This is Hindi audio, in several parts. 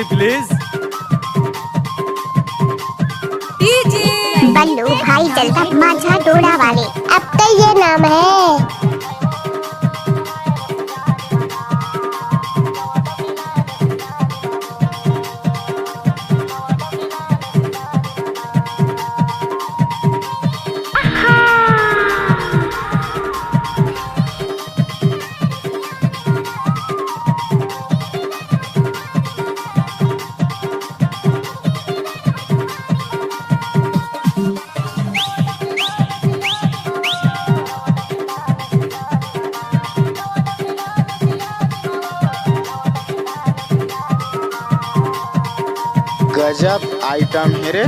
Music please. बल्लू भाई जलता माझा डोरा वाले, अब तो ये नाम है। गजब आइटम है रे।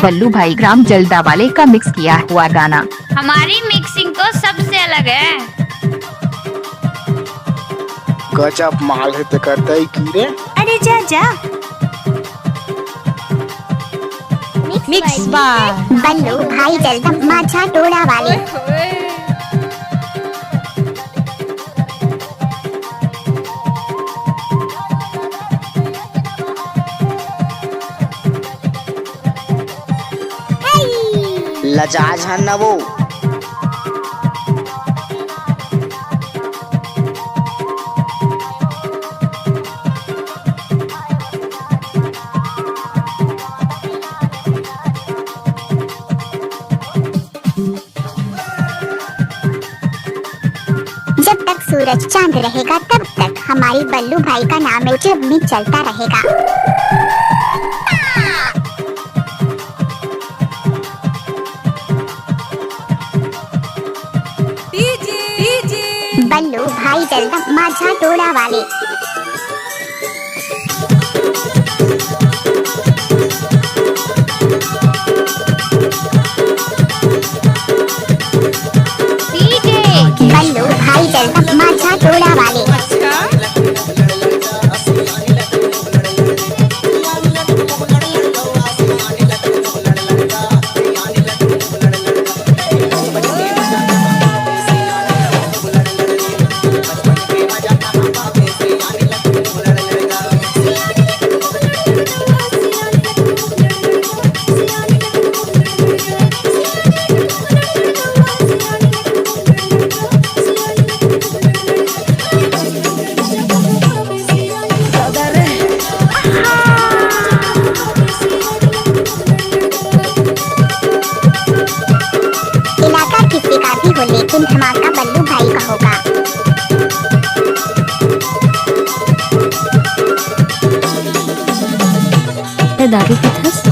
बल्लू भाई ग्राम जलदा वाले का मिक्स किया हुआ गाना। हमारी मिक्सिंग तो सबसे अलग है। गजब माल है तो करता ही की रे। अरे जा जा। मिक्स बार बल्लू भाई जलता माझा डोरा वाले। लजाज है ना वो। जब तक सूरज चांद रहेगा तब तक हमारी बल्लू भाई का नाम यूट्यूब में चलता रहेगा। बल्लू भाई जलदा माझा डोरा वाले। बल्लू भाई जलदा माझा डोरा वाले। इलाका किसी का भी हो लेकिन धमाका बल्लू भाई का होगा।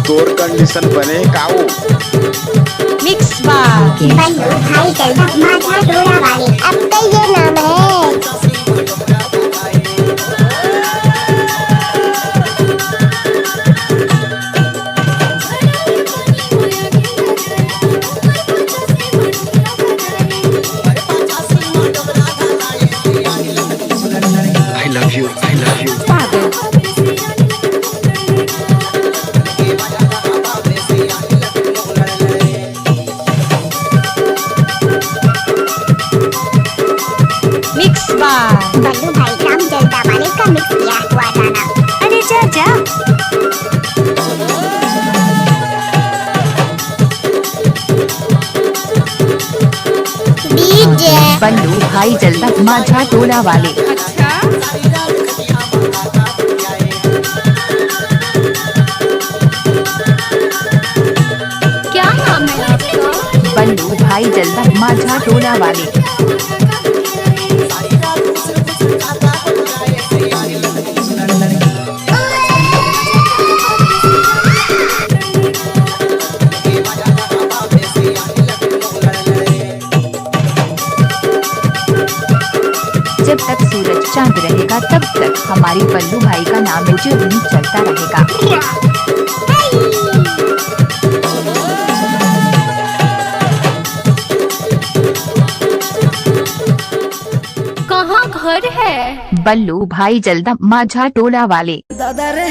तोर कंडीशन बने काऊ। मिक्स बार बल्लू भाई जलदा माझा डोरा वाले, अब तो ये नाम है। I love you, I love you। Mix बार बल्लू भाई ग्राम जलदा वाले का मिक्स किया हुआ गाना। अरे जा जा। बल्लू भाई जलदा माझा डोरा वाले। क्या नाम है आपका? बल्लू भाई जलदा माझा डोरा वाले। जब तक सूरज चांद रहेगा तब तक हमारी बल्लू भाई का नाम यूट्यूब में चलता रहेगा। कहाँ घर है। बल्लू भाई जल्दा माझा टोला वाले। दादा रे